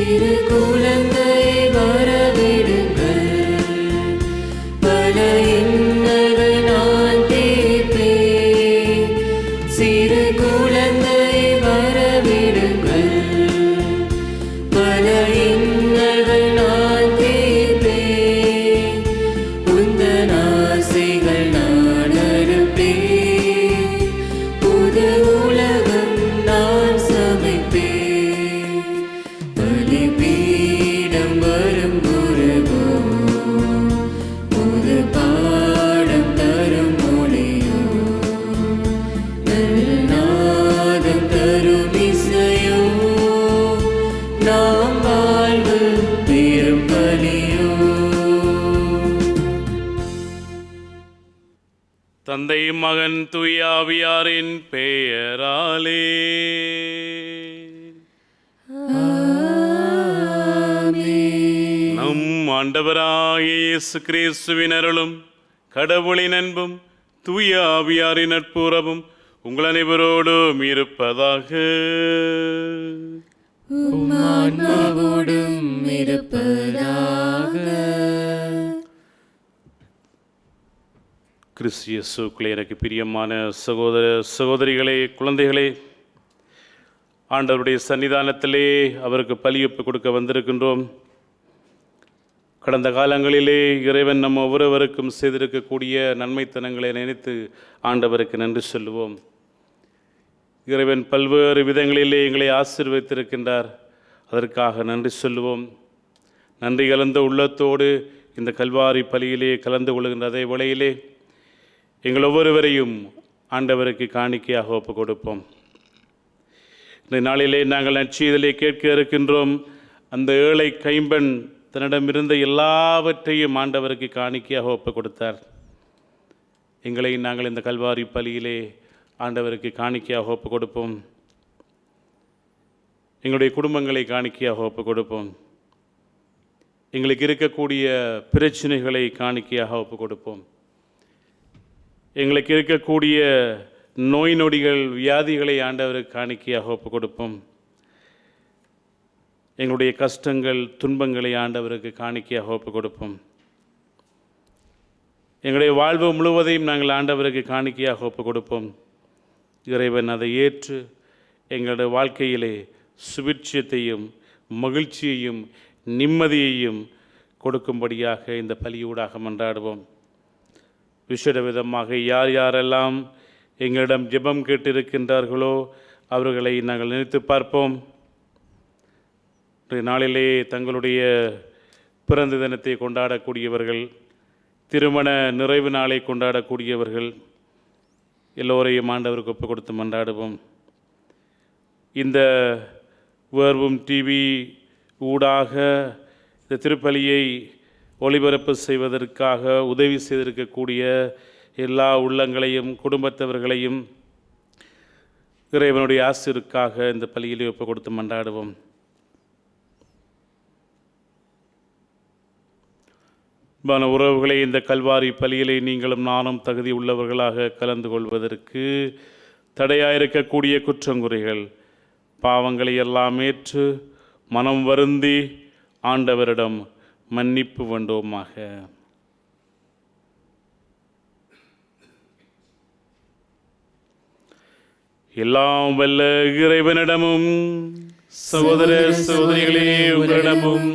சிறு குழந்தை வரவிடுங்கள், பல இன்னல்கள் நான் தீர்ப்பேன். சிறு குழந்தை வரவிடுங்கள், பல இன்னல்கள் நான் தீர்ப்பேன். உந்தன் ஆசைகள் நான் அறுப்பேன், புது உலகம் நான் சமைப்பேன். பலிபீடம் வரும் உறவோ, புது பாடம் தரும் மொழியோ, நாதம் தரும் இசையோ, நாம் வாழ்வு பெரும் பலியோ. தந்தை மகன் தூய ஆவியாரின் பெயராலே நம் ஆண்டவராகிய இயேசு கிறிஸ்துவின் அருளும் கடவுளின் அன்பும் தூய ஆவியாரின் நட்புறவும் உங்கள் அனைவரோடும் இருப்பதாக. ஆன்மாவோடும் இருப்பதாக. கிறிஸ்து இயேசுவுக்குள்ளே எனக்கு பிரியமான சகோதர சகோதரிகளே, குழந்தைகளே, ஆண்டவருடைய சன்னிதானத்திலே அவருக்கு பலியொப்பு கொடுக்க வந்திருக்கின்றோம். கடந்த காலங்களிலே இறைவன் நம்ம ஒவ்வொருவருக்கும் செய்திருக்கக்கூடிய நன்மைத்தனங்களை நினைத்து ஆண்டவருக்கு நன்றி சொல்லுவோம். இறைவன் பல்வேறு விதங்களிலே எங்களை ஆசீர்வதித்திருக்கின்றார், அதற்காக நன்றி சொல்லுவோம். நன்றி கலந்த உள்ளத்தோடு இந்த கல்வாரி பலியிலே கலந்து கொள்கின்ற அதே வேளையிலே எங்கள் ஒவ்வொருவரையும் ஆண்டவருக்கு காணிக்கையாக ஒப்பு கொடுப்போம். இந்த நாளிலே நாங்கள் நற்செய்தியிலே கேட்க இருக்கின்றோம். அந்த ஏழை கைம்பெண் தன்னிடமிருந்த எல்லாவற்றையும் ஆண்டவருக்கு காணிக்கையாக ஒப்பு கொடுத்தார். எங்களை நாங்கள் இந்த கல்வாரி பலியிலே ஆண்டவருக்கு காணிக்கையாக ஒப்பு கொடுப்போம். எங்களுடைய குடும்பங்களை காணிக்கையாக ஒப்பு கொடுப்போம். எங்களுக்கு இருக்கக்கூடிய பிரச்சனைகளை காணிக்கையாக ஒப்பு கொடுப்போம். எங்களுக்கு இருக்கக்கூடிய நோய் நொடிகள் வியாதிகளை ஆண்டவருக்கு காணிக்கையாக ஒப்பு கொடுப்போம். எங்களுடைய கஷ்டங்கள் துன்பங்களை ஆண்டவருக்கு காணிக்கையாக ஒப்பு கொடுப்போம். எங்களுடைய வாழ்வு முழுவதையும் நாங்கள் ஆண்டவருக்கு காணிக்கையாக ஒப்பு கொடுப்போம். இறைவன் அதை ஏற்று எங்களுடைய வாழ்க்கையிலே சுபிட்சத்தையும் மகிழ்ச்சியையும் நிம்மதியையும் கொடுக்கும்படியாக இந்த பலியூடாக மன்றாடுவோம். விசேட விதமாக யார் யாரெல்லாம் எங்களிடம் ஜெபம் கேட்டிருக்கின்றார்களோ அவர்களை நாங்கள் நினைத்து பார்ப்போம். நாளிலே தங்களுடைய பிறந்த தினத்தை கொண்டாடக்கூடியவர்கள், திருமண நிறைவு நாளை கொண்டாடக்கூடியவர்கள் எல்லோரையும் ஆண்டவருக்கு ஒப்பு கொடுத்து மன்றாடுவோம். இந்த வேர்வும் டிவி ஊடாக இந்த திருப்பலியை ஒளிபரப்பு செய்வதற்காக உதவி செய்திருக்கக்கூடிய எல்லா உள்ளங்களையும் குடும்பத்தவர்களையும் இறைவனுடைய ஆசிருக்காக இந்த பலியிலே ஒப்பு கொடுத்து மன்றாடுவோம். பல உறவுகளை இந்த கல்வாரி பலியிலே நீங்களும் நானும் தகுதி உள்ளவர்களாக கலந்து கொள்வதற்கு தடையாயிருக்கக்கூடிய குற்றங்குறைகள் பாவங்களை எல்லாம் ஏற்று மனம் வருந்தி ஆண்டவரிடம் மன்னிப்பு வேண்டுவோமாக. எல்லாம் வல்ல இறைவனிடமும் சகோதர சகோதரிகளே உங்களிடமும்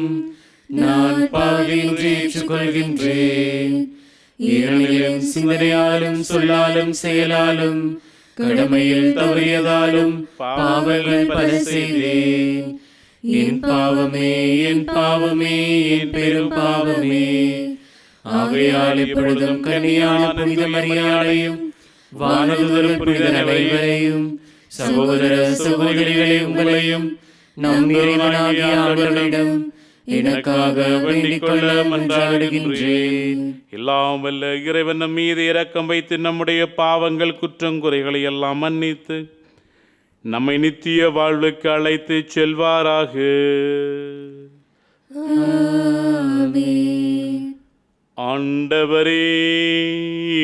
நான் பாவியின்றி ஏற்றுக்கொள்கின்றேன். ஏனெனிலும் சிந்தனையாலும் சொல்லாலும் செயலாலும் கடமையில் தவறியதாலும் பாவங்கள் பல செய்தேன். என் பாவமே, என் பாவமே, என் பெரும் பாவமே. ஆகையால் இப்பொழுதும் கன்னியான புனித மரியாதையும் வானதூதரும் புனித அனைவரையும் சகோதர சகோதரிகளே உங்களையும் நம் இறைவனாகிய ஆண்டவரிடம் எனக்காக வேண்டிக் கொள்ள மன்றாடுகின்றேன். எல்லாம் வல்ல இறைவன் நம் மீது இரக்கம் வைத்து நம்முடைய பாவங்கள் குற்றங்குறைகளை எல்லாம் மன்னித்து நம்மை நித்திய வாழ்வுக்கு அழைத்து செல்வாராக. ஆண்டவரே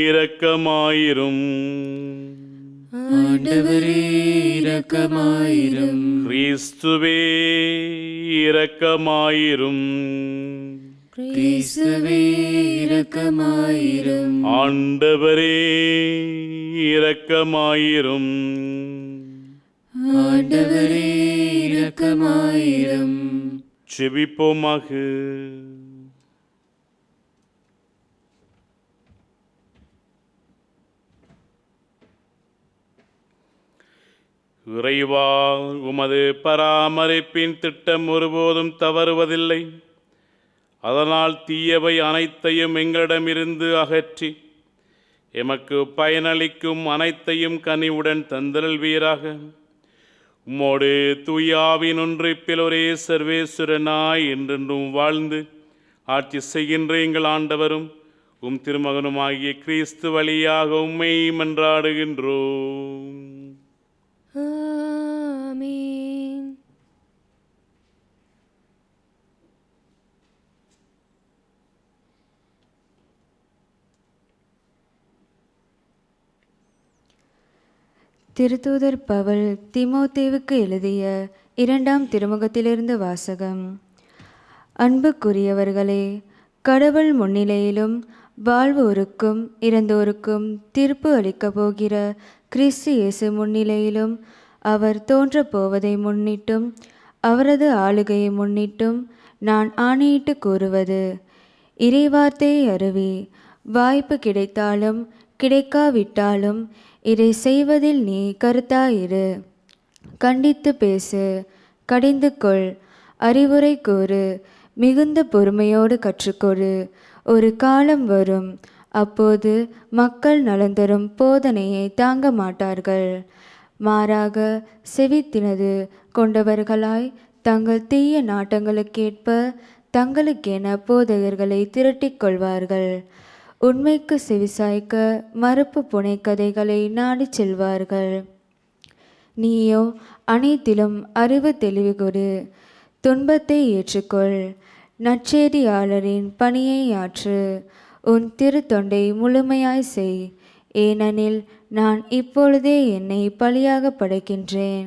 இரக்கமாயிரும். ஆண்டவரே இரக்கமாயிரும். கிறிஸ்துவே இரக்கமாயிரும். கிறிஸ்துவே இரக்கமாயிரும். ஆண்டவரே இரக்கமாயிரும். ஆண்டவரே இரக்கமாயிரும். ஜெபிப்போமாக. இறைவா, உமது பராமரிப்பின் திட்டம் ஒருபோதும் தவறுவதில்லை. அதனால் தீயவை அனைத்தையும் எங்களிடமிருந்து அகற்றி எமக்கு பயனளிக்கும் அனைத்தையும் கனிவுடன் தந்தருள்வீராக. உம்மோடு தூயாவின் ஒன்றிப்பில் ஒரே சர்வேஸ்வரனாய் என்றென்றும் வாழ்ந்து ஆட்சி செய்கின்ற எங்கள் ஆண்டவரும் உம் திருமகனுமாகிய கிறிஸ்து வழியாக உம்மை மன்றாடுகின்றோம். ஆமென். திருத்தூதர் பவுல் தீமோத்தேவுக்கு எழுதிய 2ஆம் திருமுகத்திலிருந்து வாசகம். அன்புக்குரியவர்களே, கடவுள் முன்னிலையிலும் வாழ்வோருக்கும் இறந்தோருக்கும் தீர்ப்பு அளிக்கப் போகிற கிறிஸ்து இயேசு முன்னிலையிலும் அவர் தோன்றப் போவதை முன்னிட்டும் அவரது ஆளுகையை முன்னிட்டும் நான் ஆணையிட்டு கூறுவது, இறைவார்த்தையை அருவி. வாய்ப்பு கிடைத்தாலும் கிடைக்காவிட்டாலும் இதை செய்வதில் நீ கருத்தாயிரு. கண்டித்து பேசு, கடிந்து கொள், அறிவுரை கூறு, மிகுந்த பொறுமையோடு கற்றுக்கொடு. ஒரு காலம் வரும், அப்போது மக்கள் நலன் தரும் போதனையை தாங்க மாட்டார்கள். மாறாக செவித்தினது கொண்டவர்களாய் தங்கள் தீய நாட்டங்களுக்கேற்ப தங்களுக்கென போதகர்களை திரட்டிக் கொள்வார்கள். உண்மைக்கு செவிசாய்க்க மறுப்பு புனைக்கதைகளை நாடிச் செல்வார்கள். நீயோ அனைத்திலும் அறிவு தெளிவு கொடு, துன்பத்தை ஏற்றுக்கொள், நற்செய்தியாளரின் பணியை ஆற்று, உன் திருத்தொண்டை முழுமையாய் செய். ஏனெனில் நான் இப்பொழுதே என்னை பலியாக படைக்கின்றேன்.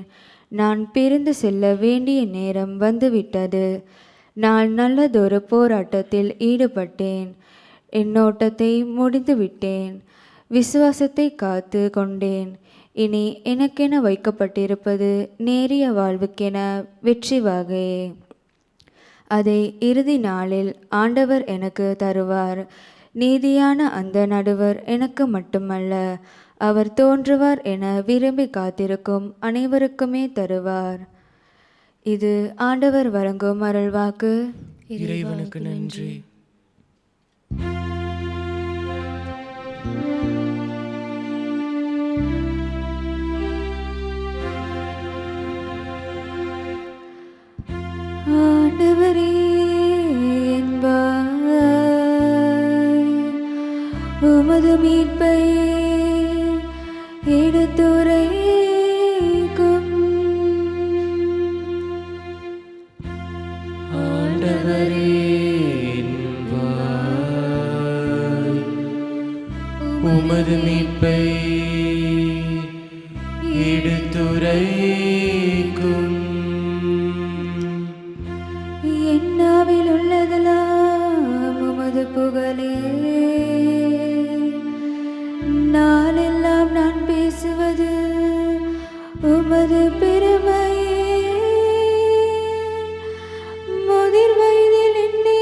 நான் பிரிந்து செல்ல வேண்டிய நேரம் வந்துவிட்டது. நான் நல்லதொரு போராட்டத்தில் ஈடுபட்டேன். என்னோட்டத்தை முடிந்துவிட்டேன். விசுவாசத்தை காத்து கொண்டேன். இனி எனக்கென வைக்கப்பட்டிருப்பது நேரிய வாழ்வுக்கென வெற்றி வாகையே. அதை இறுதி நாளில் ஆண்டவர் எனக்கு தருவார். நீதியான அந்த நடுவர் எனக்கு மட்டுமல்ல, அவர் தோன்றுவார் என விரும்பி காத்திருக்கும் அனைவருக்குமே தருவார். இது ஆண்டவர் வழங்கும் அருள்வாக்கு. இறைவனுக்கு நன்றி. ஆண்டவரே என்பாய், உமது மீட்பை எடுத்துரைக்கும். ஆண்டவரே என்பாய், உமது மீட்பை எடுத்துரைக்கும். என்னாவில் உள்ளதெல்லாம் உமது புகழே. நாளெல்லாம் நான் பேசுவது உமது பெருமையே. முதிர் வயதில் என்னை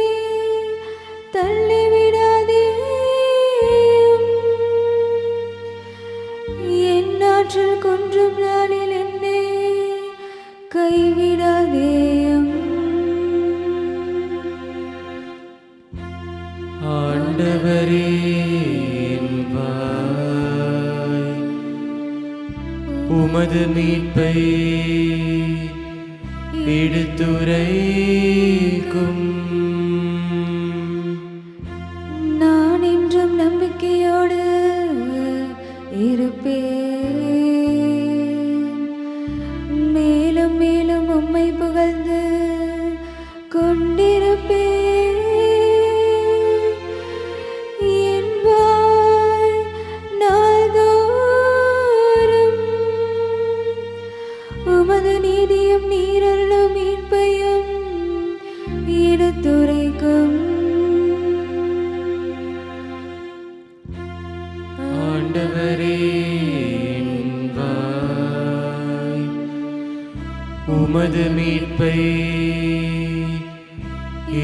தள்ளிவிடாதே. என் ஆற்றல் குன்றும் நாளில் என்னை கைவிடாதே. ஆண்டவரே என்பாய், உமது மீட்பை எடுத்துரைக்கும். நான் என்றும் நம்பிக்கையோடு இருப்பேன். மேலும் மேலும் உம்மை புகழ்ந்து கொண்டிருப்பேன். என் வாய் நாள்தோறும் உமது நீதியும் நீரருளும் மீட்பையும் உமது மீட்பை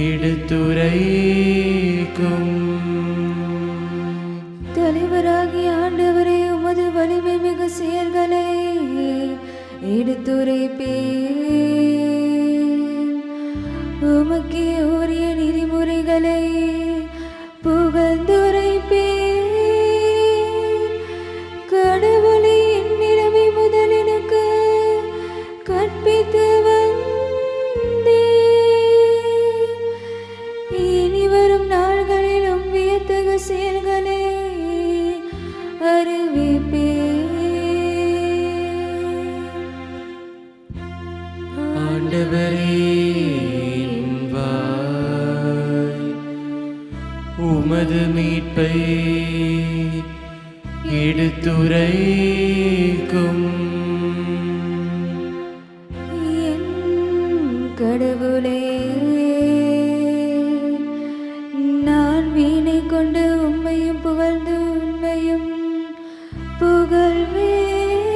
எடுத்துரைக்கும். தலைவராகிய ஆண்டவரே, உமது வலிமை மிகு செயல்களை எடுத்துரைப்பேன். உமக்கே உரிய நெறிமுறைகளை புகழ்ந்துரைப்பேன். கடவுளை என்னிடமே முதல் எனக்கு கற்பித்து வந்தீர். இனி வரும் நாள்களிலும் வியத்தகு செயல்களை அறிவிப்பேன். ஆண்டவரே, என் வாய் உமது மீட்பை எடுத்துரைக்கும். என் கடவுளே, நான் வீணை கொண்டு உம்மையும் புகழ்ந்து உண்மையும் புகழ்வேன்.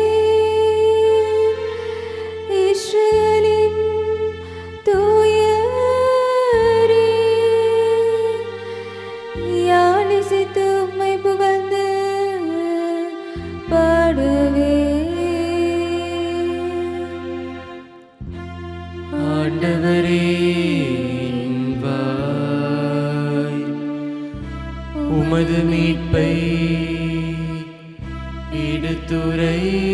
இஸ்ரவேலின் தூயரே, யான் இசைத்து உம்மை புகழ்ந்து ஆண்டவரே, என் வாய் உமது மீட்பை எடுத்துரைக்கும்.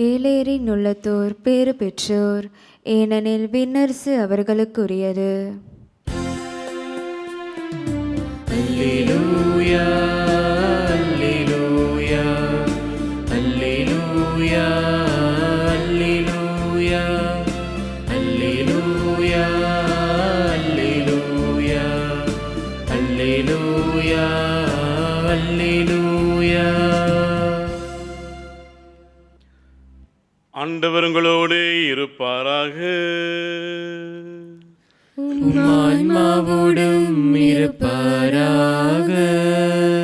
ஏலேரின் உள்ளத்தோர் பேறு பெற்றோர், ஏனெனில் விண்ணரசு அவர்களுக்குரியது. அல்லேலூயா, அல்லேலூயா, அல்லேலூயா, அல்லேலூயா, அல்லேலூயா, அல்லேலூயா, அல்லேலூயா, அல்லேலூயா. ஆண்டவர் உங்களோடு இருப்பாராக. ஆன்மாவோடும் இருப்பாராக.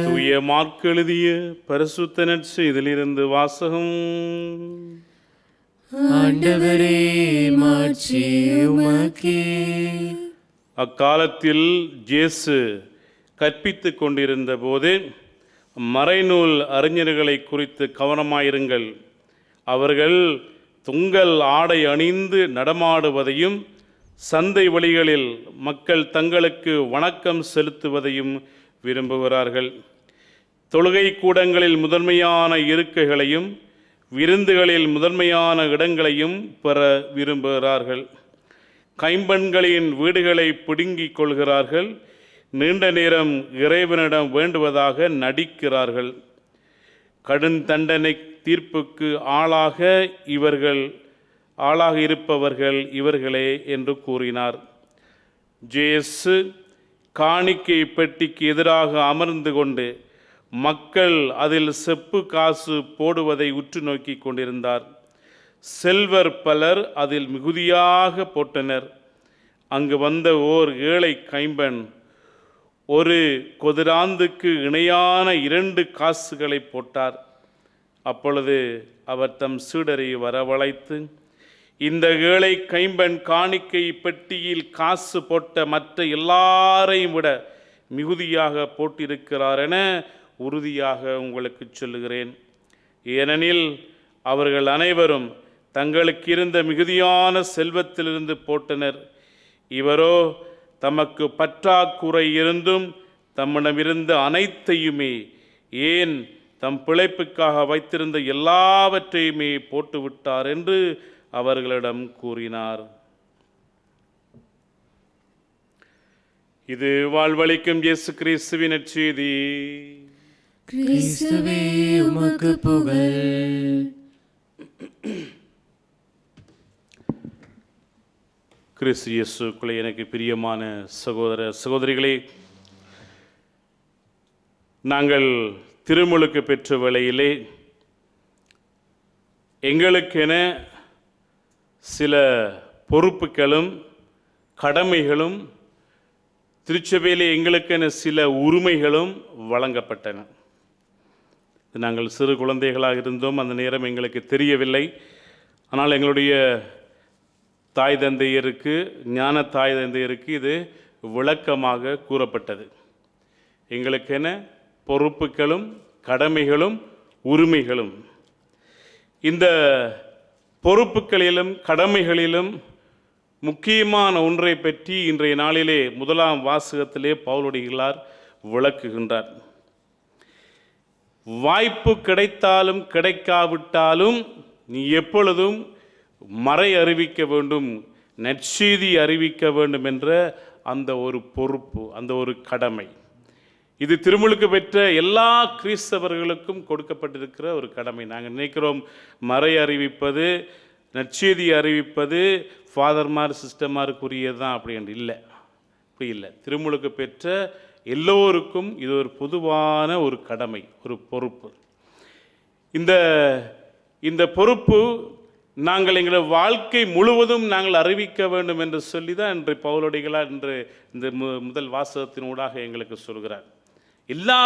தூய மார்க்கு எழுதிய பரிசுத்த நற்செய்தியிலிருந்து வாசகம். ஆண்டவரே, மாட்சி உமக்கே. அக்காலத்தில் இயேசு கற்பித்துக் கொண்டிருந்த போது, மறைநூல் அறிஞர்களை குறித்து கவனமாயிருங்கள். அவர்கள் தொங்கல் ஆடை அணிந்து நடமாடுவதையும் சந்தை வழிகளில் மக்கள் தங்களுக்கு வணக்கம் செலுத்துவதையும் விரும்புகிறார்கள். தொழுகை கூடங்களில் முதன்மையான இருக்கைகளையும் விருந்துகளில் முதன்மையான இடங்களையும் பெற விரும்புகிறார்கள். கைம்பெண்களின் வீடுகளை பிடுங்கிக் கொள்கிறார்கள். நீண்ட நேரம் இறைவனிடம் வேண்டுவதாக நடிக்கிறார்கள். கடுந்தண்டனை தீர்ப்புக்கு ஆளாக இருப்பவர்கள் இவர்களே என்று கூறினார். இயேசு காணிக்கை பெட்டிக்கு எதிராக அமர்ந்து கொண்டு மக்கள் அதில் செப்பு காசு போடுவதை உற்று நோக்கி கொண்டிருந்தார். செல்வர் பலர் அதில் மிகுதியாக போட்டனர். அங்கு வந்த ஓர் ஏழை கைம்பெண் ஒரு கொதிராந்துக்கு இணையான 2 காசுகளை போட்டார். அப்பொழுது அவர் தம் சீடரை வரவழைத்து, இந்த ஏழை கைம்பெண் காணிக்கை பெட்டியில் காசு போட்ட மற்ற எல்லாரையும் விட மிகுதியாக போட்டிருக்கிறார் என உறுதியாக உங்களுக்கு சொல்லுகிறேன். ஏனெனில் அவர்கள் அனைவரும் தங்களுக்கு இருந்த மிகுதியான செல்வத்திலிருந்து போட்டனர். இவரோ தமக்கு பற்றாக்குறை இருந்தும் தம்மிடமிருந்த அனைத்தையுமே, ஏன் தம் பிழைப்புக்காக வைத்திருந்த எல்லாவற்றையுமே போட்டுவிட்டார் என்று அவர்களிடம் கூறினார். இது வாழ்வளிக்கும் இயேசு கிறிஸ்துவின் நற்செய்தி. கிறிஸ்துவே உமக்கு புகழ். கிறிஸ்து இயேசுக்குள்ளே எனக்கு பிரியமான சகோதர சகோதரிகளே, நாங்கள் திருமுழுக்கு பெற்ற வேளையிலே எங்களுக்கென சில பொறுப்புகளும் கடமைகளும், திருச்சபையிலே எங்களுக்கென சில உரிமைகளும் வழங்கப்பட்டன. நாங்கள் சிறு குழந்தைகளாக இருந்தோம், அந்த நேரம் எங்களுக்கு தெரியவில்லை. ஆனால் எங்களுடைய தாய் தந்தையருக்கு, ஞான தாய் தந்தையருக்கு இது விளக்கமாக கூறப்பட்டது. எங்களுக்கென பொறுப்புகளும் கடமைகளும் உரிமைகளும். இந்த பொறுப்புகளிலும் கடமைகளிலும் முக்கியமான ஒன்றை பற்றி இன்றைய நாளிலே முதலாம் வாசகத்திலே பவுலடிகளார் விளக்குகின்றார். வாய்ப்பு கிடைத்தாலும் கிடைக்காவிட்டாலும் நீ எப்பொழுதும் மறை அறிவிக்க வேண்டும், நற்செய்தி அறிவிக்க வேண்டும் என்ற அந்த ஒரு பொறுப்பு, அந்த ஒரு கடமை. இது திருமுழுக்கு பெற்ற எல்லா கிறிஸ்தவர்களுக்கும் கொடுக்கப்பட்டிருக்கிற ஒரு கடமை. நாங்கள் நினைக்கிறோம் மறை அறிவிப்பது, நற்செய்தி அறிவிப்பது ஃபாதர்மார் சிஸ்டர்மாருக்குரியது தான் அப்படின்னு. இல்லை, அப்படி இல்லை. திருமுழுக்கு பெற்ற எல்லோருக்கும் இது ஒரு பொதுவான ஒரு கடமை, ஒரு பொறுப்பு. இந்த பொறுப்பு நாங்கள் எங்கள் வாழ்க்கை முழுவதும் நாங்கள் அறிவிக்க வேண்டும் என்று சொல்லி தான் இன்று பவுலடிகளார் இன்று இந்த முதல் வாசகத்தின் ஊடாக எங்களுக்கு சொல்கிறார். எல்லா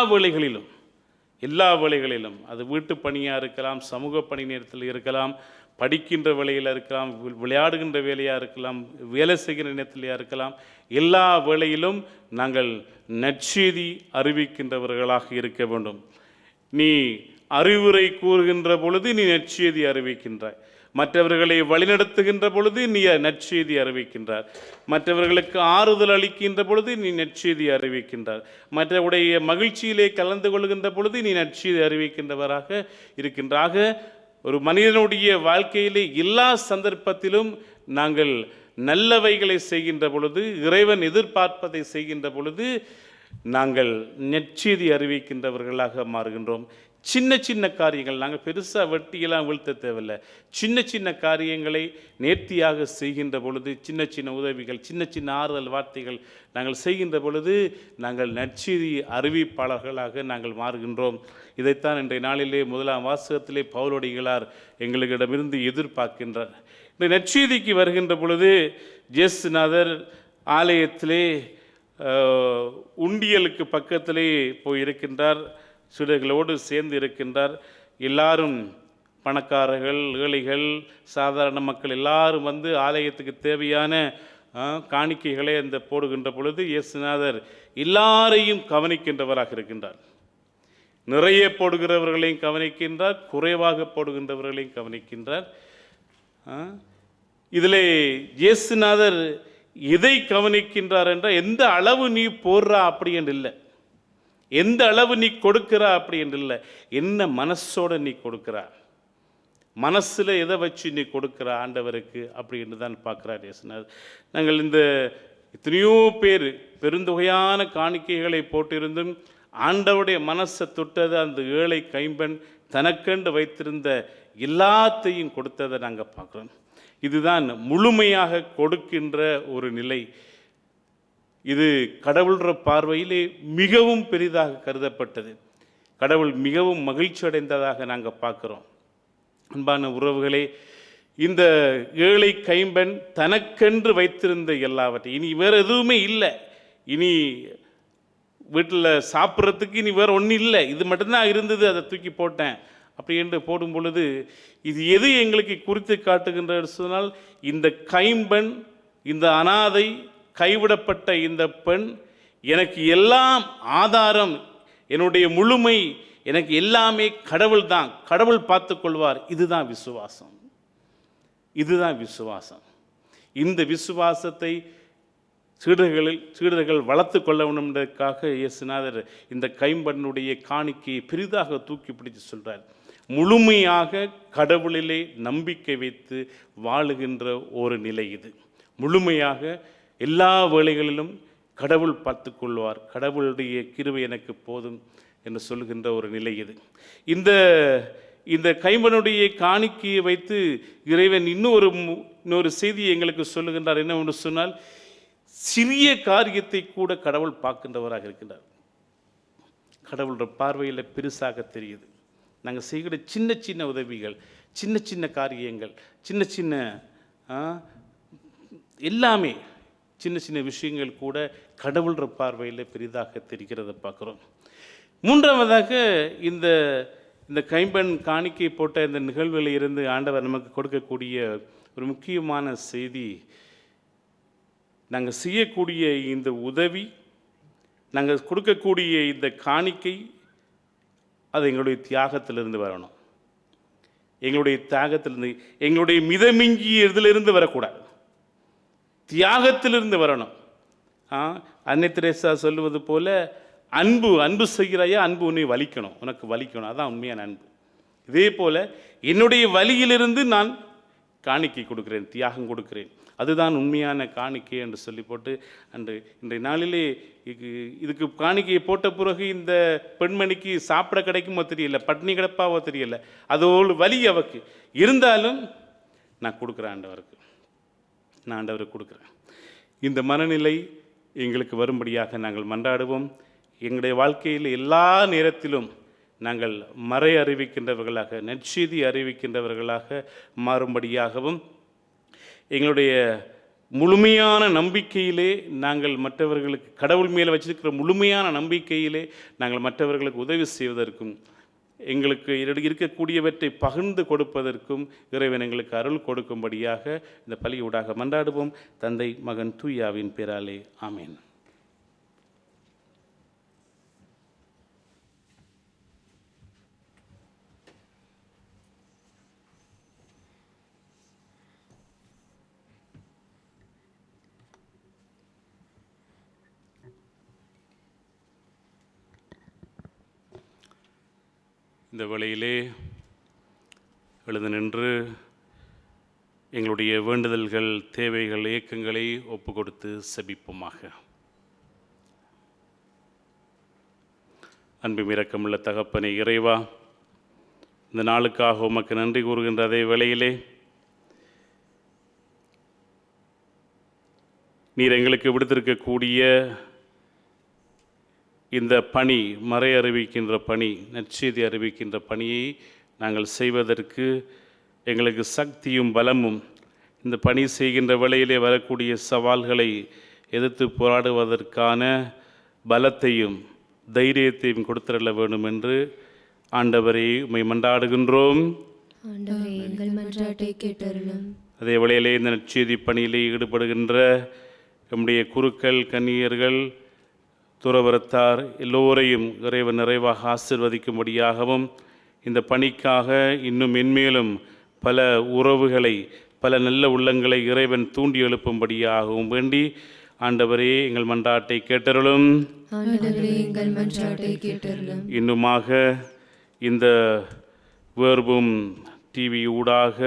வேளைகளிலும் அது வீட்டு பணியாக இருக்கலாம், சமூக பணி நேரத்தில் இருக்கலாம், படிக்கின்ற வேலையில் இருக்கலாம், விளையாடுகின்ற வேலையாக இருக்கலாம், வேலை செய்கிற நேரத்திலையாக இருக்கலாம், எல்லா வேளையிலும் நாங்கள் நற்செய்தி அறிவிக்கின்றவர்களாக இருக்க வேண்டும். நீ அறிவுரை கூறுகின்ற பொழுது நீ நற்செய்தி அறிவிக்கின்றாய். மற்றவர்களை வழிநடத்துகின்ற பொழுது நீ நற்செய்தி அறிவிக்கின்றார். மற்றவர்களுக்கு ஆறுதல் அளிக்கின்ற பொழுது நீ நற்செய்தி அறிவிக்கின்றார். மற்றவருடைய மகிழ்ச்சியிலே கலந்து கொள்கின்ற பொழுது நீ நற்செய்தி அறிவிக்கின்றவராக இருக்கின்றாக. ஒரு மனிதனுடைய வாழ்க்கையிலே எல்லா சந்தர்ப்பத்திலும் நாங்கள் நல்லவைகளை செய்கின்ற பொழுது, இறைவன் எதிர்பார்ப்பதை செய்கின்ற பொழுது நாங்கள் நற்செய்தி அறிவிக்கின்றவர்களாக மாறுகின்றோம். சின்ன சின்ன காரியங்கள், நாங்கள் பெருசாக வெட்டியெல்லாம் வீழ்த்த தேவையில்லை. சின்ன சின்ன காரியங்களை நேர்த்தியாக செய்கின்ற பொழுது, சின்ன சின்ன உதவிகள், சின்ன சின்ன ஆறுதல் வார்த்தைகள் நாங்கள் செய்கின்ற பொழுது நாங்கள் நற்செய்தி அறிவிப்பாளர்களாக நாங்கள் மாறுகின்றோம். இதைத்தான் இன்றைய நாளிலே முதலாம் வாசகத்திலே பவுலடிகளார் எங்களிடமிருந்து எதிர்பார்க்கின்றார். இந்த நற்செய்திக்கு வருகின்ற பொழுது ஜேசுநாதர் ஆலயத்திலே உண்டியலுக்கு பக்கத்திலே போயிருக்கின்றார், சீடர்களோடு சேர்ந்து இருக்கின்றார். எல்லாரும், பணக்காரர்கள், ஏழைகள், சாதாரண மக்கள் எல்லாரும் வந்து ஆலயத்துக்கு தேவையான காணிக்கைகளை அந்த போடுகின்ற பொழுது இயேசுநாதர் எல்லாரையும் கவனிக்கின்றவராக இருக்கின்றார். நிறைய போடுகிறவர்களையும் கவனிக்கின்றார், குறைவாக போடுகின்றவர்களையும் கவனிக்கின்றார். இதில் இயேசுநாதர் எதை கவனிக்கின்றார் என்றால், எந்த அளவு நீ போடுறா அப்படி என்று இல்லை, எந்த அளவு நீ கொடுக்கிறா அப்படி என்று இல்லை, என்ன மனசோட நீ கொடுக்கிறா, மனசில் எதை வச்சு நீ கொடுக்குற ஆண்டவருக்கு அப்படி என்று தான் பார்க்குறார் இயேசுநாதர். நாங்கள் இந்த எத்தனையோ பேர் பெருந்தொகையான காணிக்கைகளை போட்டிருந்தும் ஆண்டவருடைய மனசை தொட்டது அந்த ஏழை கைம்பெண் தனக்கென்று வைத்திருந்த எல்லாத்தையும் கொடுத்ததை நாங்கள் பார்க்குறோம். இதுதான் முழுமையாக கொடுக்கின்ற ஒரு நிலை. இது கடவுள்ற பார்வையிலே மிகவும் பெரிதாக கருதப்பட்டது. கடவுள் மிகவும் மகிழ்ச்சி அடைந்ததாக நாங்கள் பார்க்குறோம். அன்பான உறவுகளே, இந்த ஏழை கைம்பெண் தனக்கென்று வைத்திருந்த எல்லாவற்றையும், இனி வேறு எதுவுமே இல்லை, இனி வீட்டில் சாப்பிட்றதுக்கு இனி வேறு ஒன்றும் இல்லை, இது மட்டும்தான் இருந்தது, அதை தூக்கி போட்டேன் அப்படி என்று போடும் பொழுது இது எது எங்களுக்கு குறித்து காட்டுகின்ற சொன்னால், இந்த கைம்பெண், இந்த அனாதை, கைவிடப்பட்ட இந்த பெண், எனக்கு எல்லாம் ஆதாரம், என்னுடைய முழுமை, எனக்கு எல்லாமே கடவுள் தான், கடவுள் பார்த்து கொள்வார். இதுதான் விசுவாசம். இதுதான் விசுவாசம். இந்த விசுவாசத்தை சீடர்கள் வளர்த்து கொள்ள வேண்டும் என்பதற்காக இயேசுநாதர் இந்த கைம்பெண்ணுடைய காணிக்கையை பெரிதாக தூக்கி பிடித்து சொல்கிறார். முழுமையாக கடவுளிலே நம்பிக்கை வைத்து வாழுகின்ற ஒரு நிலை இது. முழுமையாக எல்லா வேளைகளிலும் கடவுள் பார்த்து கொள்வார், கடவுளுடைய கிருபை எனக்கு போதும் என்று சொல்கின்ற ஒரு நிலை இது. இந்த கைம்பெண்ணுடைய காணிக்கையை வைத்து இறைவன் இன்னொரு செய்தியை எங்களுக்கு சொல்லுகின்றார். என்னவென்று சொன்னால், சிறிய காரியத்தை கூட கடவுள் பார்க்கின்றவராக இருக்கின்றார். கடவுளோட பார்வையில் பெருசாக தெரியுது. நாங்கள் செய்கிற சின்ன சின்ன உதவிகள், சின்ன சின்ன காரியங்கள், சின்ன சின்ன எல்லாமே சின்ன சின்ன விஷயங்கள் கூட கடவுளோட பார்வையில் பெரிதாக தெரிகிறத பார்க்குறோம். மூன்றாவதாக இந்த கைம்பெண் காணிக்கை போட்ட இந்த நிகழ்வில் இருந்து ஆண்டவர் நமக்கு கொடுக்கக்கூடிய ஒரு முக்கியமான செய்தி, நாங்கள் செய்யக்கூடிய இந்த உதவி, நாங்கள் கொடுக்கக்கூடிய இந்த காணிக்கை, அது எங்களுடைய தியாகத்திலிருந்து வரணும். எங்களுடைய தியாகத்திலிருந்து, எங்களுடைய மிதமிஞ்சிய இதிலிருந்து வரக்கூடாது, தியாகத்திலிருந்து வரணும். அன்னை தெரேசா சொல்லுவது போல, அன்பு செய்கிறாயா, அன்பு உன்னை வலிக்கணும், உனக்கு வலிக்கணும், அதான் உண்மையான அன்பு. இதே போல் என்னுடைய வலியிலிருந்து நான் காணிக்கை கொடுக்கிறேன், தியாகம் கொடுக்கிறேன், அதுதான் உண்மையான காணிக்கை என்று சொல்லி போட்டு இன்றைய நாளிலே இதுக்கு காணிக்கையை போட்ட பிறகு இந்த பெண்மணிக்கு சாப்பிட கிடைக்குமோ தெரியல, பட்னி கிடப்பாவோ தெரியல, அதோடு வலி அவக்கு இருந்தாலும் நான் கொடுக்குறேன் ஆண்டவருக்கு, நான் ஆண்டவருக்கு கொடுக்குறேன். இந்த மனநிலை எங்களுக்கு வரும்படியாக நாங்கள் மன்றாடுவோம். எங்களுடைய வாழ்க்கையில் எல்லா நேரத்திலும் நாங்கள் மறை அறிவிக்கின்றவர்களாக, நற்செய்தி அறிவிக்கின்றவர்களாக மாறும்படியாகவும், எங்களுடைய முழுமையான நம்பிக்கையிலே நாங்கள் மற்றவர்களுக்கு, கடவுள் மேலே வச்சிருக்கிற முழுமையான நம்பிக்கையிலே நாங்கள் மற்றவர்களுக்கு உதவி செய்வதற்கும், எங்களுக்கு இருக்கக்கூடியவற்றை பகிர்ந்து கொடுப்பதற்கும் இறைவன் எங்களுக்கு அருள் கொடுக்கும்படியாக இந்த பலியூடாக மன்றாடுவோம். தந்தை, மகன், தூயாவின் பேராலே ஆமேன். இந்த வேளையிலே எழுந்து நின்று எங்களுடைய வேண்டுதல்கள், தேவைகள், ஏக்கங்களை ஒப்பு கொடுத்து செபிப்போமாக. அன்பும் இரக்கமுள்ள தகப்பனே இறைவா, இந்த நாளுக்காக உமக்கு நன்றி கூறுகின்ற அதே வேளையிலே நீர் எங்களுக்கு விடுத்திருக்கக்கூடிய இந்த பணி, மறை அறிவிக்கின்ற பணி, நற்செய்தி அறிவிக்கின்ற பணியை நாங்கள் செய்வதற்கு எங்களுக்கு சக்தியும் பலமும், இந்த பணி செய்கின்ற வேளையிலே வரக்கூடிய சவால்களை எதிர்த்து போராடுவதற்கான பலத்தையும் தைரியத்தையும் கொடுத்திருள்ள வேண்டும் என்று ஆண்டவரை உம்மை மன்றாடுகின்றோம். அதே வேளையிலே இந்த நற்செய்தி பணியிலே ஈடுபடுகின்ற நம்முடைய குருக்கள், கன்னியர்கள், துறவரத்தார் எல்லோரையும் இறைவன் நிறைவாக ஆசிர்வதிக்கும்படியாகவும், இந்த பணிக்காக இன்னும் மென்மேலும் பல உறவுகளை, பல நல்ல உள்ளங்களை இறைவன் தூண்டி எழுப்பும்படியாகவும் வேண்டி, ஆண்டவரே எங்கள் மன்றாட்டை கேட்டருளும். இன்னுமாக இந்த வேர்பும் டிவி ஊடாக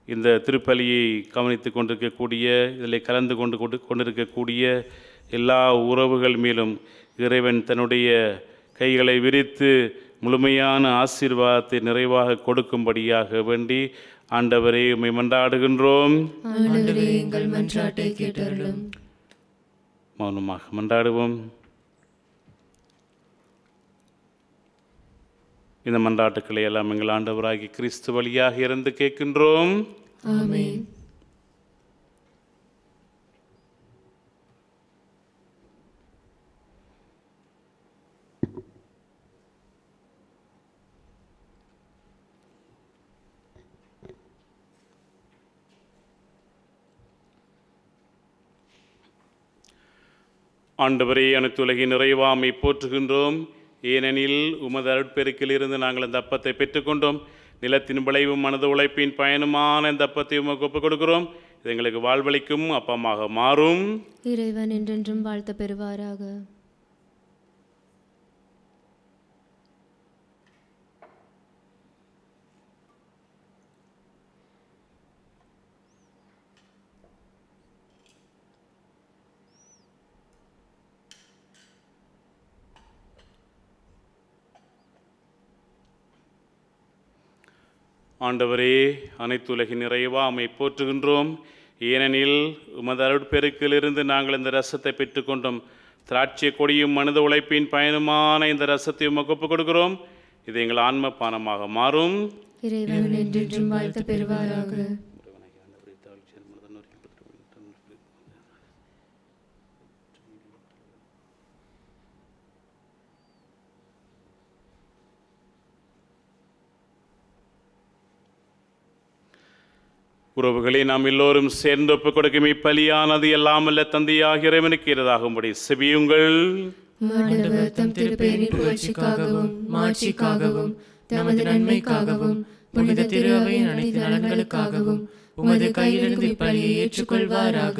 இந்த திருப்பலியை கவனித்து கொண்டிருக்கக்கூடிய, இதில் கலந்து கொண்டிருக்கக்கூடிய எல்லா உறவுகள் மேலும் இறைவன் தன்னுடைய கைகளை விரித்து முழுமையான ஆசீர்வாதத்தை நிறைவாக கொடுக்கும்படியாக வேண்டி ஆண்டவரே உம்மை மன்றாடுகின்றோம். மௌனமாக மன்றாடுவோம். இந்த மன்றாட்டுக்களை எல்லாம் எங்கள் ஆண்டவராகி கிறிஸ்து வழியாக இருந்து கேட்கின்றோம். ஆமென். ஆண்டவரே, அனைத்துலகின் நிறைவாமை போற்றுகின்றோம். ஏனெனில் உமது அருட்பெருக்கிலிருந்து நாங்கள் அந்த அப்பத்தை பெற்றுக்கொண்டோம். நிலத்தின் விளைவும் மனது உழைப்பின் பயனுமான இந்த அப்பத்தை உமக்கு ஒப்புக் கொடுக்கிறோம். இது எங்களுக்கு வாழ்வளிக்கும் அப்பமாக மாறும். இறைவன் என்றென்றும் வாழ்த்த பெறுவாராக. ஆண்டவரே, அனைத்துலகின் நிறைவா உம்மை போற்றுகின்றோம். ஏனெனில் உமது அருட்பெருக்கிலிருந்து நாங்கள் இந்த ரசத்தை பெற்றுக்கொண்டோம். திராட்சை கொடியும் மனித உழைப்பின் பயனுமான இந்த ரசத்தை உமக்கு ஒப்புக் கொடுக்கிறோம். இது எங்கள் ஆன்ம பானமாக மாறும். இறைவன் என்றென்றும் வாழ்த்த பெறுவாராக. உறவுகளை நாம் எல்லோரும் சேர்ந்து ஒப்புக் கொடுக்கும் இப்பலியானது எல்லாம் அல்ல தந்தையாகிய இறைவனுக்கு ஏற்றதாகும்படி செபியுங்கள். ஆண்டவர் தம் திருப்பெயரின் புகழ்ச்சிக்காகவும் மாட்சிக்காகவும் தமது நன்மைக்காகவும் புனித திரு அவையின் அனைத்து நலன்களுக்காகவும் உமது கையிலிருந்து இப்பலியை ஏற்றுக்கொள்வாராக.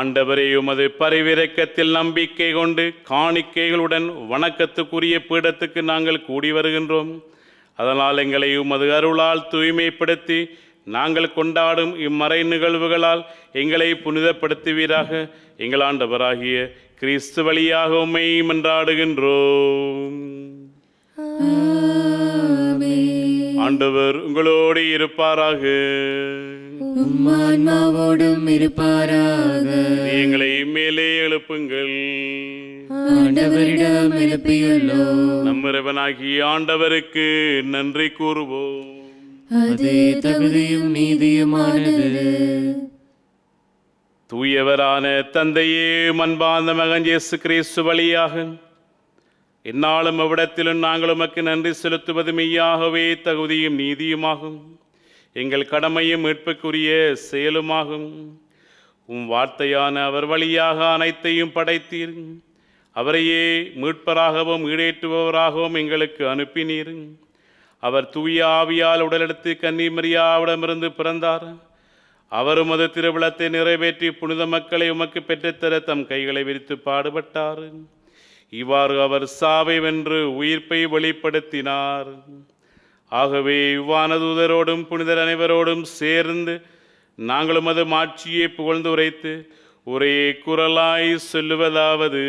ஆண்டவரே, உமது பரிவிரக்கத்தில் நம்பிக்கை கொண்டு காணிக்கைகளுடன் வணக்கத்துக்குரிய பீடத்துக்கு நாங்கள் கூடி வருகின்றோம். அதனால் எங்களை உமது அருளால் தூய்மைப்படுத்தி நாங்கள் கொண்டாடும் இம்மறை நிகழ்வுகளால் எங்களை புனிதப்படுத்துவீராக. எங்கள் ஆண்டவராகிய கிறிஸ்து வழியாக உம்மை மன்றாடுகின்றோம். ஆண்டவர் உங்களோடு இருப்பாராக. ஆன்மாவோடும் இருப்பாராக. எங்களை மேலே எழுப்புங்கள். ஆண்டவரிடம் எழுப்பியுள்ளோம். நம் இறைவனாகிய ஆண்டவருக்கு நன்றி கூறுவோம். அதே தகுதியும் நீதியுமானது. தூயவரான தந்தையே, அன்பார்ந்த மகன் இயேசு கிறிஸ்து வழியாக எந்நாளும் அவ்விடத்திலும் நாங்கள் உமக்கு நன்றி செலுத்துவது மெய்யாகவே தகுதியும் நீதியுமாகும். எங்கள் கடமையும் மீட்புக்குரிய செயலுமாகும். உம் வார்த்தையான அவர் வழியாக அனைத்தையும் படைத்தீர். அவரையே மீட்பராகவும் ஈடேற்றுபவராகவும் எங்களுக்கு அனுப்பினீர். அவர் தூய ஆவியால் உடலெடுத்து கன்னி மரியாவிடமிருந்து பிறந்தார். அவர் உமது திருவிழத்தை நிறைவேற்றி புனித மக்களை உமக்கு பெற்றுத்தர தம் கைகளை விரித்து பாடுபட்டார். இவ்வாறு அவர் சாவை வென்று உயிர்ப்பை வெளிப்படுத்தினார். ஆகவே வானதூதரோடும் புனிதர் அனைவரோடும் சேர்ந்து நாங்களும் அது மாட்சியை புகழ்ந்து உரைத்து ஒரே குரலாய் சொல்லுவதாவது: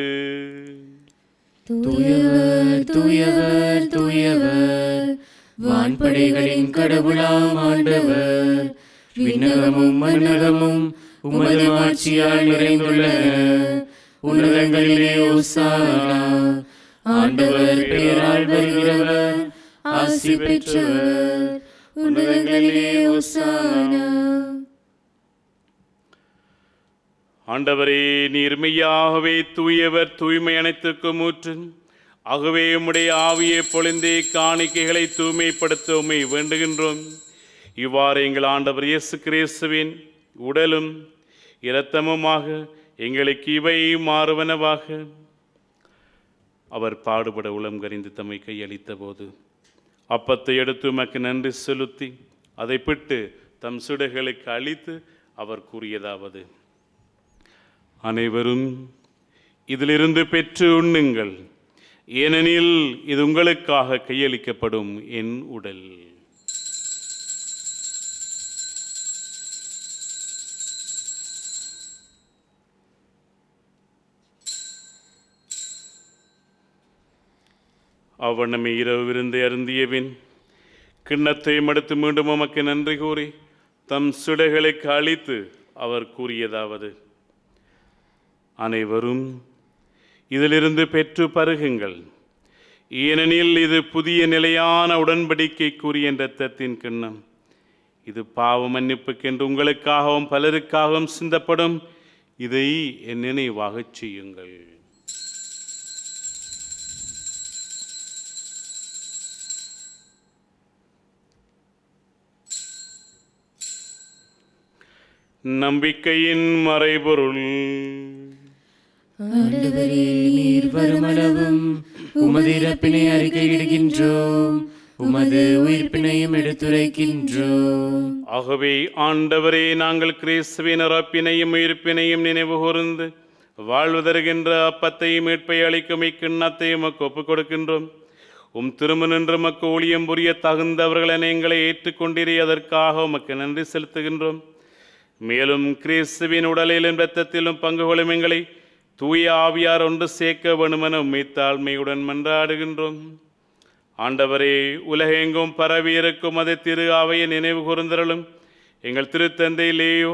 தூயவர் தூயவர் தூயவர், வான்படைகளின் கடவுளாம் ஆண்டவர். விண்ணகமும் மண்ணகமும் உமது ஆட்சியால் நிறைந்துள்ளன. உன்னதங்களிலே ஓசானா. ஆண்டவர் பெயரால் வருகிறவர் ஆசி பெற்றவர். உன்னதங்களிலே ஓசானா. ஆண்டவரே, நீர் மெய்யாகவே தூயவர், தூய்மை அனைத்துக்கும் ஊற்று. ஆகவே உம்முடைய ஆவியை பொழிந்தே காணிக்கைகளை தூய்மைப்படுத்த உம்மை வேண்டுகின்றோம். இவ்வாறு எங்கள் ஆண்டவர் இயேசு கிறிஸ்துவின் உடலும் இரத்தமுமாக எங்களுக்கு இவை மாறுவனவாக. அவர் பாடுபட உளம் கரிந்து தம்மை கையளித்த போது அப்பத்தை எடுத்து உமக்கு நன்றி செலுத்தி அதை பிட்டு தம் சுடர்களுக்கு அளித்து அவர் கூறியதாவது: அனைவரும் இதிலிருந்து பெற்று உண்ணுங்கள். ஏனெனில் இது உங்களுக்காக கையளிக்கப்படும் என் உடல். அவ்வண்ணமே இரவு விருந்தை அருந்தியபின் கிண்ணத்தை மடுத்து மீண்டும் உமக்கு நன்றி கூறி தம் சுடைகளுக்கு அளித்து அவர் கூறியதாவது: அனைவரும் இதிலிருந்து பெற்று பருகுங்கள். ஏனெனில் இது புதிய நிலையான உடன்படிக்கைக்குரிய இரத்தத்தின் கிண்ணம். இது பாவ மன்னிப்புக்கென்று உங்களுக்காகவும் பலருக்காகவும் சிந்தப்படும். இதை என் நினைவாகச் செய்யுங்கள். நம்பிக்கையின் மறைபொருள். ஆண்டவரே, நீர் வருமளவும் உமது இறப்பினை அறிக்கையிடுகின்றோம். உமது உயிர்ப்பினையும் எடுத்துரைக்கின்றோம். ஆகவே ஆண்டவரே, நாங்கள் கிறிஸ்துவின் இறப்பினையும் உயிர்ப்பினையும் நினைவு கூர்ந்து வாழ்வு தருகின்ற அப்பத்தையும் மீட்பை அளிக்கும் இக்கிண்ணத்தையும் உமக்கு ஒப்புக் கொடுக்கின்றோம். திருமண நின்று உமக்கு ஊழியம் புரிய தகுந்தவர்களை எங்களை ஏற்றுக்கொண்டிரு, அதற்காக உமக்கு நன்றி செலுத்துகின்றோம். மேலும் கிறிஸ்துவின் உடலிலும் இரத்தத்திலும் பங்கு கொள்ளும் எங்களை தூய ஆவியார் ஒன்று சேர்க்க வேணுமென உம்மை தாழ்மையுடன் மன்றாடுகின்றோம். ஆண்டவரே, உலகெங்கும் பரவி இருக்கும் அது திரு அவையை நினைவு கூர்ந்தருளும். எங்கள் திருத்தந்தை லேயோ,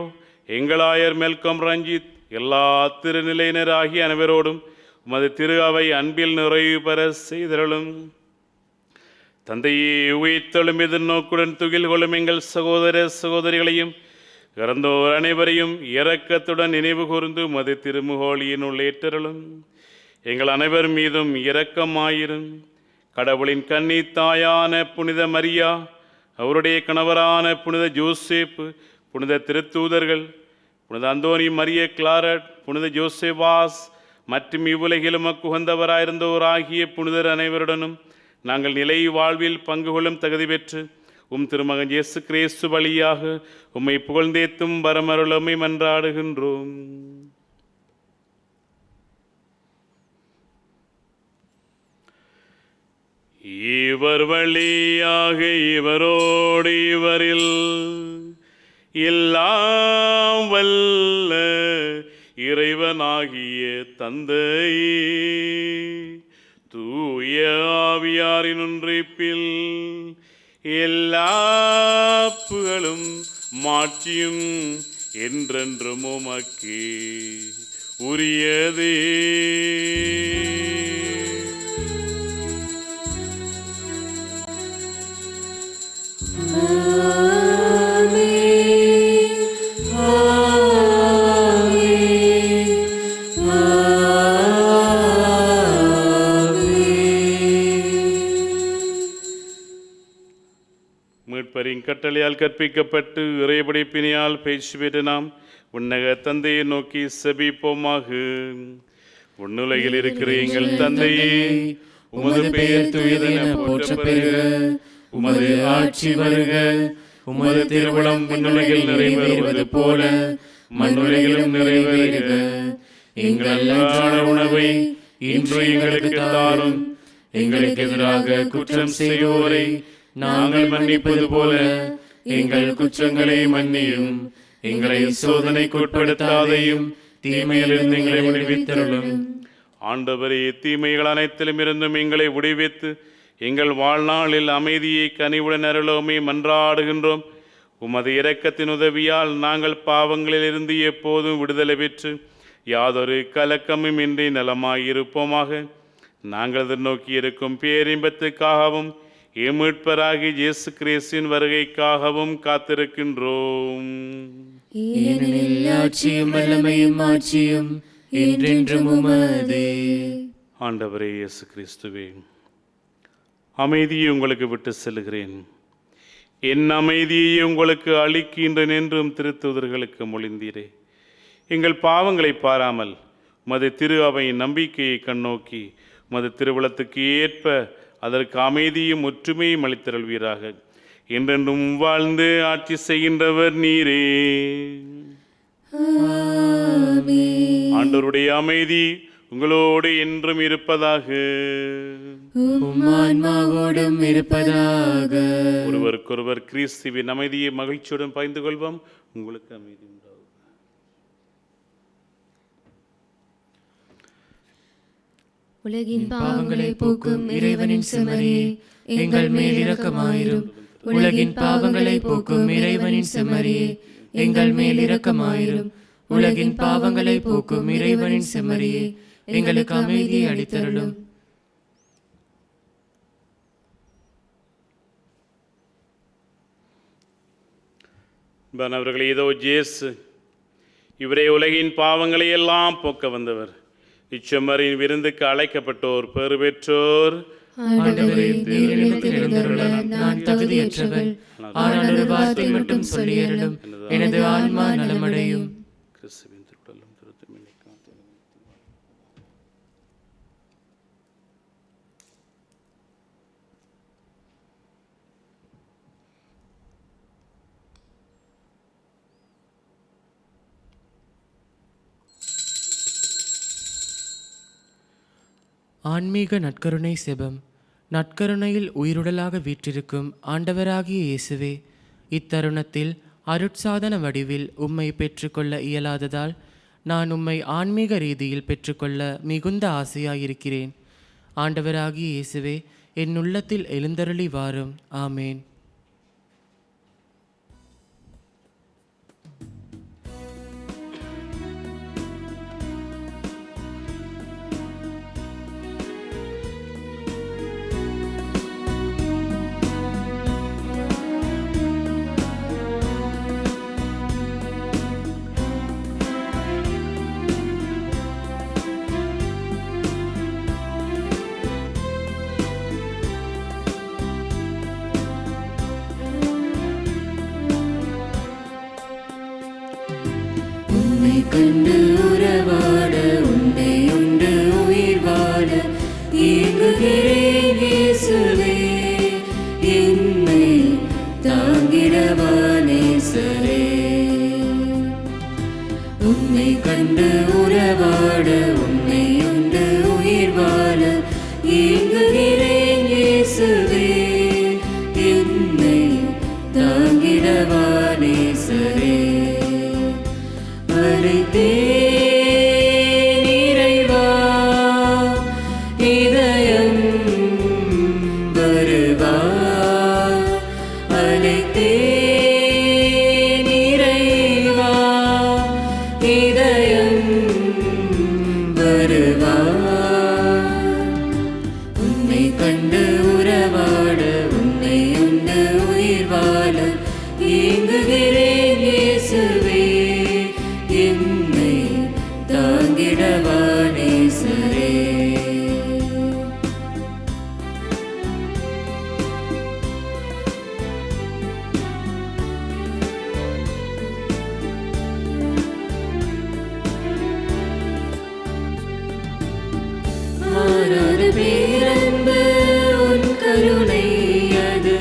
எங்களாயர் மெல்கம் ரஞ்சித், எல்லா திருநிலையினர் ஆகிய அனைவரோடும் உமது திரு அவை அன்பில் நிறைவு பெற செய்தருளும். தந்தையே, உயிர்த்தெழும் எதிர்நோக்குடன் துகில் கொள்ளும் எங்கள் சகோதர சகோதரிகளையும் இறந்தோர் அனைவரையும் இரக்கத்துடன் நினைவு கூர்ந்து உமது திருமுகோளியினுள் ஏற்றருளும். எங்கள் அனைவர் மீதும் இரக்கமாயிரும். கடவுளின் கன்னி தாயான புனித மரியா, அவருடைய கணவரான புனித ஜோசேப்பு, புனித திருத்தூதர்கள், புனித அந்தோனி மரிய கிளாரட், புனித ஜோசேவாஸ் மற்றும் இவ்வுலகிலும் உகந்தவராயிருந்தோர் ஆகிய புனிதர் அனைவருடனும் நாங்கள் நிலை வாழ்வில் பங்கு கொள்ளும் தகுதி பெற்று திருமகன் இயேசு கிறிஸ்து வழியாக உம்மை புகழ்ந்தேத்தும் வரமருளமை மன்றாடுகின்றோம். இவர் வழியாக இவரோடு இவரில் எல்லாம் வல்ல இறைவனாகிய தந்தையே, தூய ஆவியாரின் ஒன்றிப்பில் எல்லா புகழும் மாட்சியும் என்றென்றும் உமக்கு உரியதே. மீட்பரின் கட்டளையால் கற்பிக்கப்பட்டு இறைபடைப்பினியால் பயிற்சி பெற்று நாம் உன்னக தந்தையை நோக்கி செபிப்போமாக. உன்னுலகில் இருக்கிற எங்கள் தந்தையே, உமது பெயர் தூயதென போற்றப் பெறுக. உமது ஆட்சி வருக. உமது திருவுளம் விண்ணுலகில் நிறைவேறுவது போல மண்ணுலகிலும் நிறைவேறுக. எங்கள் அன்றாட உணவை இன்று எங்களுக்கு தாரும். எங்களுக்கு எதிராக குற்றம் செய்வோரை நாங்கள் மன்னிப்பது போல எங்கள் குற்றங்களை மன்னியும். எங்களை சோதனைக்கு உட்படுத்தாதையும், தீமையிலிருந்து எங்களை விடுவித்தருளும். ஆண்டவரே, தீமைகள் அனைத்திலும் இருந்தும் எங்களை விடுவித்து எங்கள் வாழ்நாளில் அமைதியை கனிவுடன் அருளோமே மன்றாடுகின்றோம். உமது இரக்கத்தின் உதவியால் நாங்கள் பாவங்களில் இருந்து எப்போதும் விடுதலை பெற்று யாதொரு கலக்கமும் இன்றி நலமாயிருப்போமாக. நாங்கள் எதிர்நோக்கி இருக்கும் பேரின்பத்துக்காகவும் மீட்பராகி இயேசு கிறிஸ்துவின் வருகைக்காகவும் காத்திருக்கின்றோம். ஏனெனில் ஆட்சியும் வல்லமையும் மாட்சியும் என்றென்றும் உமதே. ஆண்டவரே இயேசு கிறிஸ்துவே, அமைதியை உங்களுக்கு விட்டு செல்கிறேன், என் அமைதியை உங்களுக்கு அளிக்கின்றேன் என்றும் திருத்தூதர்களுக்கு மொழிந்தீரே. எங்கள் பாவங்களை பாராமல் உமது திரு அவையின் நம்பிக்கையை கண்ணோக்கி உமது திருவுளத்துக்கு ஏற்ப அதற்கு அமைதியும் ஒற்றுமையும் அளித்தருள்வீராக. என்றென்றும் வாழ்ந்து ஆட்சி செய்கின்றவர் நீரே. ஆண்டவருடைய அமைதி உங்களோடு என்றும் இருப்பதாக. ஆன்மாவோடும் இருப்பதாக. ஒருவருக்கொருவர் கிறிஸ்துவின் அமைதியை மகிழ்ச்சியுடன் பகிர்ந்து கொள்வோம். உங்களுக்கு அமைதி உண்டாகும். உலகின் பாவங்களை போக்கும் இறைவனின் செம்மறியே, எங்கள் மேல் இரக்கமாயிரும். உலகின் பாவங்களை போக்கும் இறைவனின் செம்மறியே, எங்கள் மேல் இரக்கமாயிரும். உலகின் பாவங்களை போக்கும் இறைவனின் செம்மறியே, எங்களுக்கு அமைதியை அளித்தருளும். அவர்களே, இதோ இயேசு, இவரே உலகின் பாவங்களை எல்லாம் போக்க வந்தவர். இச்செம்மறியின் விருந்துக்கு அழைக்கப்பட்டோர் பெறு பெற்றோர். நான் தகுதியற்றவள், ஆனால் ஒரு வார்த்தை மட்டும் சொல்லியருளும், எனது ஆன்மா நலமடையும். ஆன்மீக நற்கருணை செபம். நற்கருணையில் உயிருடலாக வீற்றிருக்கும் ஆண்டவராகிய இயேசுவே, இத்தருணத்தில் அருட்சாதன வடிவில் உம்மை பெற்றுக்கொள்ள இயலாததால் நான் உம்மை ஆன்மீக ரீதியில் பெற்றுக்கொள்ள மிகுந்த ஆசையாயிருக்கிறேன். ஆண்டவராகிய இயேசுவே, என் உள்ளத்தில் எழுந்தருளி வாரும். ஆமேன். கண்டு உறவாட உன்னை உண்டு உயிர் வாழ இயங்குகிறேன் இயேசுவே, என்னை தாங்கிடவா நேசரே. உன்னை கண்டு உறவாட உன்னை உண்டு உயிர் வாழ இயங்குகிறேன் இயேசுவே, என்னை தாங்கிடவா நேசரே. அழைத்தேன் இறைவா, இதயம் வருவாய். அழைத்தேன் இறைவா, இதயம் வருவாய். உன்னை கண்டு உறவாட உன்னை உண்டு உயிர் வாழ இயங்குகிறேன் இயேசுவே, என்னை தாங்கிடவா நேசரே. மாறாத பேரன்பு உன் கருணை, அது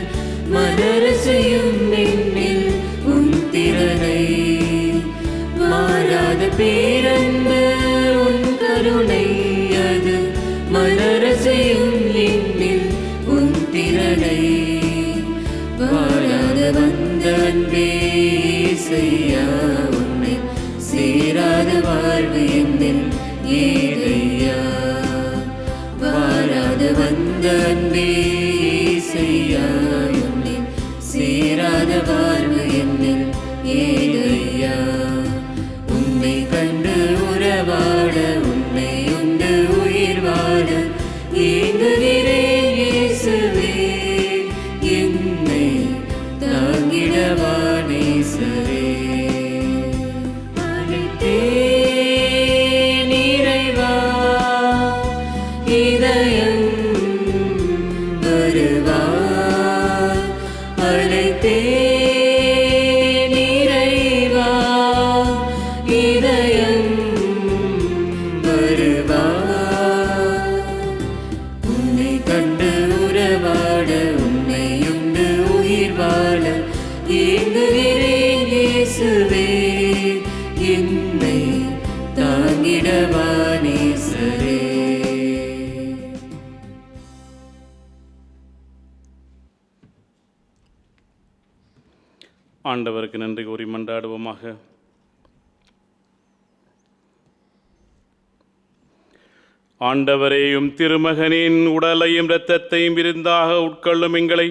மலர செய்யும் என்னில் உன் திறனை. மாறாத பேரன்பு உன் கருணை, அது மலர செய்யும் என்னில் உன் திறனை. வாழாத வந்த அன்பே இயேசையா, உன்னை சேராத வாழ்வு என்னில் ஏதையா. வாழாத வந்த அன்பே இயேசையா, உன்னை சேராத வாழ்வு என்னில் ஏதையா. உன்னை கண்டு உறவாட உன்னை உண்டு உயிர் வாழ இயங்குகிறேன் இயேசுவே, என்னை தாங்கிடவா நேசரே. அழைத்தேன் இறைவா, இதயம் வருவாய். அழைத்தேன் இறைவா, இதயம் வருவாய். உன்னை கண்டு உறவாட உன்னை உண்டு உயிர் வாழ இயங்குகிறேன் இயேசுவே, என்னை தாங்கிடவா நேசரே. ஆண்டவருக்கு நன்றி கூறி மன்றாடுவோமாக. ஆண்டவரேயும் திருமகனின் உடலையும் இரத்தத்தையும் விருந்தாக உட்கொள்ளும் எங்களை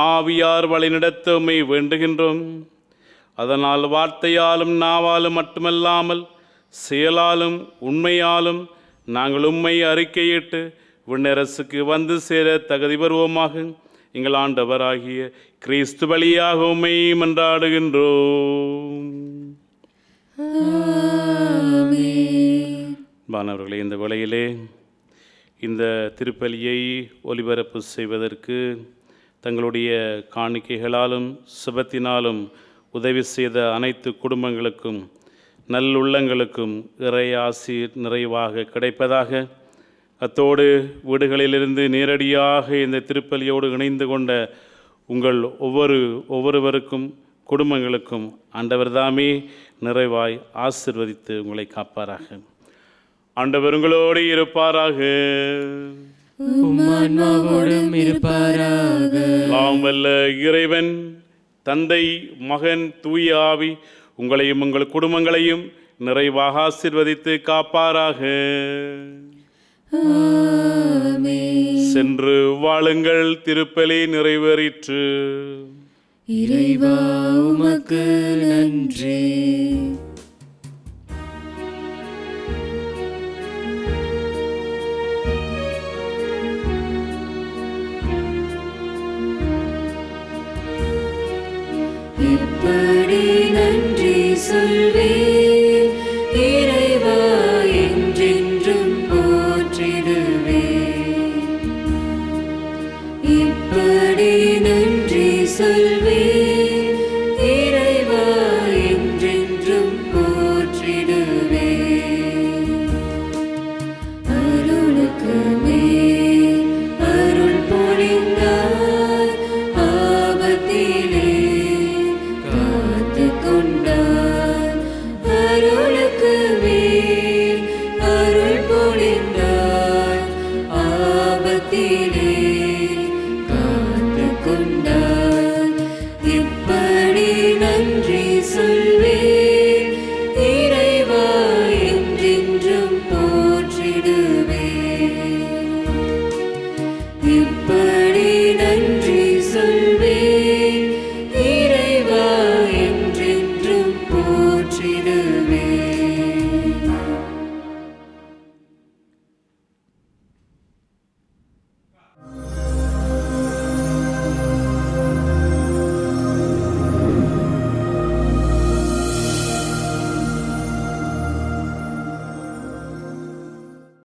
ஆவியார் வழிநடத்த உம்மை வேண்டுகின்றோம். அதனால் வார்த்தையாலும் நாவாலும் மட்டுமல்லாமல் செயலாலும் உண்மையாலும் நாங்கள் உம்மை அறிக்கையிட்டு விண்ணரசுக்கு வந்து சேர தகுதி பெறுவோமாக. எங்கள் ஆண்டவராகிய கிறிஸ்து வழியாக உம்மை மன்றாடுகின்றோம். மாணவர்களே, இந்த வேளையிலே இந்த திருப்பலியை ஒலிபரப்பு செய்வதற்கு தங்களுடைய காணிக்கைகளாலும் சுபத்தினாலும் உதவி செய்த அனைத்து குடும்பங்களுக்கும் நல்லுள்ளங்களுக்கும் இறை ஆசி நிறைவாக கிடைப்பதாக. அத்தோடு வீடுகளிலிருந்து நேரடியாக இந்த திருப்பலியோடு இணைந்து கொண்ட உங்கள் ஒவ்வொருவருக்கும் குடும்பங்களுக்கும் ஆண்டவர் தாமே நிறைவாய் ஆசிர்வதித்து உங்களை காப்பாராக. ஆண்டவர் உங்களோடு இருப்பாராக. ஆன்மாவோடும் இருப்பாராக. எல்லாம் வல்ல இறைவன் தந்தை, மகன், தூய ஆவி உங்களையும் உங்கள் குடும்பங்களையும் நிறைவாக ஆசீர்வதித்து காப்பாராக. ஆமென். சென்று வாழுங்கள், திருப்பலி நிறைவேறிற்று. இறைவா உமக்கு நன்றி. இப்படி நன்றி சொல்வேன், இறைவா என்றென்றும் போற்றிடுவேன். இப்படி நன்றி சொல்வேன், இறைவா என்றென்றும் போற்றிடுவேன். அருளுக்கு மேல் அருள் பொழிந்தார், ஆபத்திலே காத்துக் கொண்டார். அருளுக்கு மேல் அருள் பொழிந்தார், ஆபத்திலே காத்துக் கொண்டார். இப்படி நன்றி சொல்வேன், இறைவா என்றென்றும் போற்றிடுவேன். இப்படி